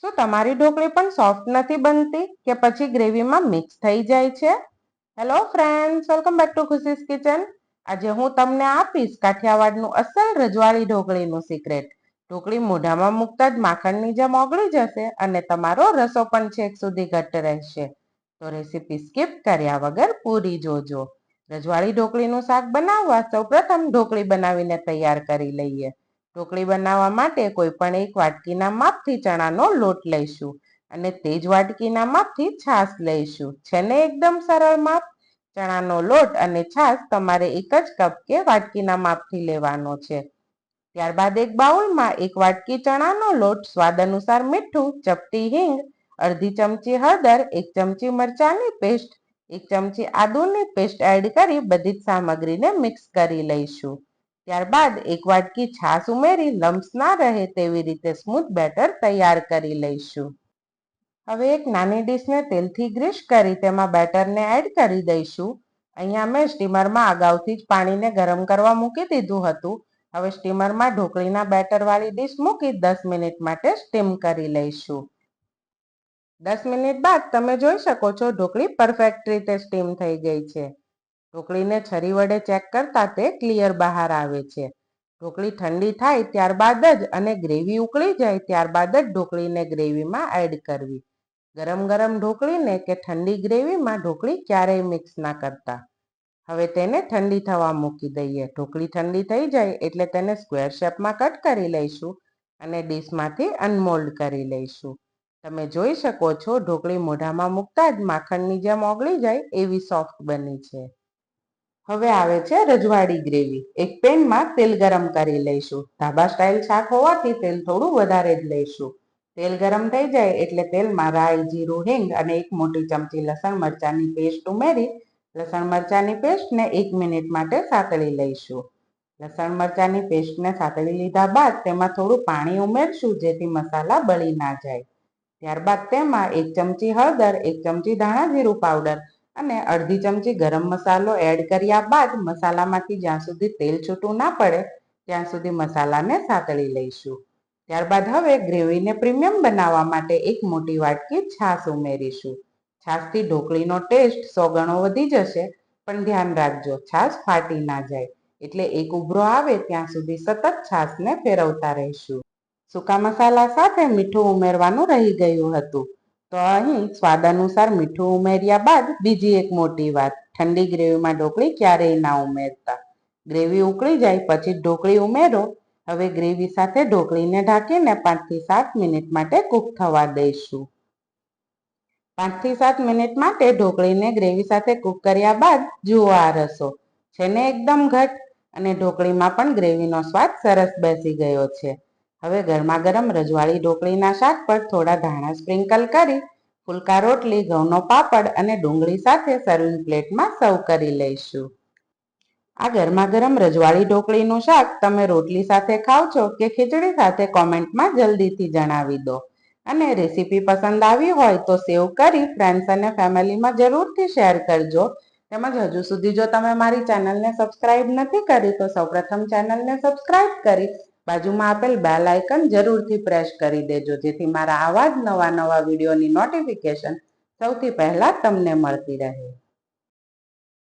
શું તમારી ઢોકળી પણ સોફ્ટ નથી બનતી કે પછી ગ્રેવીમાં મિક્સ થઈ જાય છે? Hello friends, welcome back to ખુશીસ kitchen. આજે હું તમને આપીશ કાઠિયાવાડનું અસલ રજવાડી ઢોકળીનું સિક્રેટ. ઢોકળી મોઢામાં મૂકતા જ માખણની જેમ ઓગળી જશે અને તમારો રસો પણ છેક સુધી ઘટ્ટ રહેશે. તો રેસીપી સ્કીપ કર્યા વગર પૂરી જોજો. રજવાડી ઢોકળીનું શાક બનાવવા સૌપ્રથમ ઢોકળી બનાવીને તૈયાર કરી લઈએ. ઢોકળી બનાવવા માટે કોઈ પણ એક વાટકીના માપથી ચણાનો લોટ લઈશું અને તે જ વાટકીના માપથી છાશ લઈશું. છે ને એકદમ સરળ માપ? ચણાનો લોટ અને છાશ તમારે એક જ કપ કે વાટકીના માપથી લેવાનો છે. ત્યારબાદ એક બાઉલમાં એક વાટકી ચણાનો લોટ, સ્વાદ અનુસાર મીઠું, ચપટી હિંગ, અડધી ચમચી હળદર, એક ચમચી મરચાંની પેસ્ટ, એક ચમચી આદુની પેસ્ટ એડ કરી બધી જ સામગ્રીને મિક્સ કરી લઈશું. ત્યારબાદ એક વાટકી છાશ ઉમેરી લમ્સ ના રહે તેવી રીતે સ્મૂથ બેટર તૈયાર કરી લઈશું. હવે એક નાની ડીશને તેલથી ગ્રીસ કરી તેમાં બેટરને એડ કરી દઈશું. અહીંયા મેં સ્ટીમરમાં અગાઉથી જ પાણીને ગરમ કરવા મૂકી દીધું હતું. હવે સ્ટીમરમાં ઢોકળીના બેટરવાળી ડીશ મૂકી 10 મિનિટ માટે સ્ટીમ કરી લઈશું. 10 મિનિટ બાદ તમે જોઈ શકો છો ઢોકળી પરફેક્ટ રીતે સ્ટીમ થઈ ગઈ છે. ઢોકળીને છરી વડે ચેક કરતા તે ક્લિયર બહાર આવે છે. ઢોકળી ઠંડી થાય ત્યારબાદ જ અને ગ્રેવી ઉકળી જાય ત્યારબાદ જ ઢોકળીને ગ્રેવીમાં એડ કરવી. ગરમ ગરમ ઢોકળીને કે ઠંડી ગ્રેવીમાં ઢોકળી ક્યારેય મિક્સ ના કરતા. હવે તેને ઠંડી થવા મૂકી દઈએ. ઢોકળી ઠંડી થઈ જાય એટલે તેને સ્ક્વેર શેપમાં કટ કરી લઈશું અને ડીશમાંથી અનમોલ્ડ કરી લઈશું. તમે જોઈ શકો છો ઢોકળી મોઢામાં મૂકતા જ માખણની જેમ ઓગળી જાય એવી સોફ્ટ બની છે. હવે આવે છે રજવાડી ગ્રેવી. એક પેનમાં તેલ ગરમ કરી લઈશું. ધાબા સ્ટાઇલ શાક હોવાથી તેલ થોડું વધારે જ લઈશું. તેલ ગરમ થઈ જાય એટલે તેલમાં રાઈ, જીરું, હિંગ અને એક મોટી ચમચી લસણ મરચાંની પેસ્ટ ઉમેરી લસણ મરચાંની પેસ્ટને 1 મિનિટ માટે સાતળી લઈશું. લસણ મરચાંની પેસ્ટને સાતળી લીધા બાદ તેમાં થોડું પાણી ઉમેરશું જેથી મસાલા બળી ના જાય. ત્યારબાદ તેમાં 1 ચમચી હળદર, 1 ચમચી ધાણા જીરું પાવડર અને અડધી ચમચી ગરમ મસાલો એડ કર્યા બાદ મસાલામાંથી જ્યાં સુધી તેલ છૂટું ના પડે ત્યાં સુધી મસાલાને સાતળી લઈશું. ત્યારબાદ હવે ગ્રેવીને પ્રીમિયમ બનાવવા માટે એક મોટી વાટકી છાશ ઉમેરીશું. છાશથી ઢોકળીનો ટેસ્ટ 100 ગણો વધી જશે, પણ ધ્યાન રાખજો છાશ ફાટી ના જાય. એટલે એક ઉભરો આવે ત્યાં સુધી સતત છાશને ફેરવતા રહીશું. સૂકા મસાલા સાથે મીઠું ઉમેરવાનું રહી ગયું હતું, તો અહીં સ્વાદ અનુસાર મીઠું ઉમેર્યા બાદ બીજી એક મોટી વાત, ઠંડી ગ્રેવીમાં ઢોકળી ક્યારેય ના ઉમેરતા. ગ્રેવી ઉકળી જાય પછી ઢોકળી ઉમેરો. હવે ગ્રેવી સાથે ઢોકળીને ઢાંકીને 5 થી 7 મિનિટ માટે કૂક થવા દઈશું. 5 થી 7 મિનિટ માટે ઢોકળીને ગ્રેવી સાથે કૂક કર્યા બાદ જુઓ આ રસો છે ને એકદમ ઘટ અને ઢોકળીમાં પણ ગ્રેવીનો સ્વાદ સરસ બેસી ગયો છે. હવે ગરમા ગરમ રજવાડી ઢોકળીના શાક પર થોડા ધાણા સ્પ્રિંકલ કરી ફુલકા રોટલી, ઘઉંનો પાપડ અને ડુંગળી સાથે સર્વિંગ પ્લેટમાં સર્વ કરી લઈશું. આ ગરમા ગરમ રજવાડી ઢોકળીનું શાક તમે રોટલી સાથે ખાવ છો કે ખીચડી સાથે કોમેન્ટમાં જલ્દીથી જણાવી દો. અને રેસીપી પસંદ આવી હોય તો સેવ કરી ફ્રેન્ડ્સ અને ફેમિલીમાં જરૂરથી શેર કરજો. તેમજ હજુ સુધી જો તમે મારી ચેનલને સબસ્ક્રાઇબ નથી કરી તો સૌપ્રથમ ચેનલને સબસ્ક્રાઇબ કરી બાજુમાં આપેલ બેલ આઇકન જરૂરથી પ્રેસ કરી દેજો જેથી મારા આવા જ નવા વિડીયોની નોટિફિકેશન સૌથી પહેલા તમને મળતી રહે.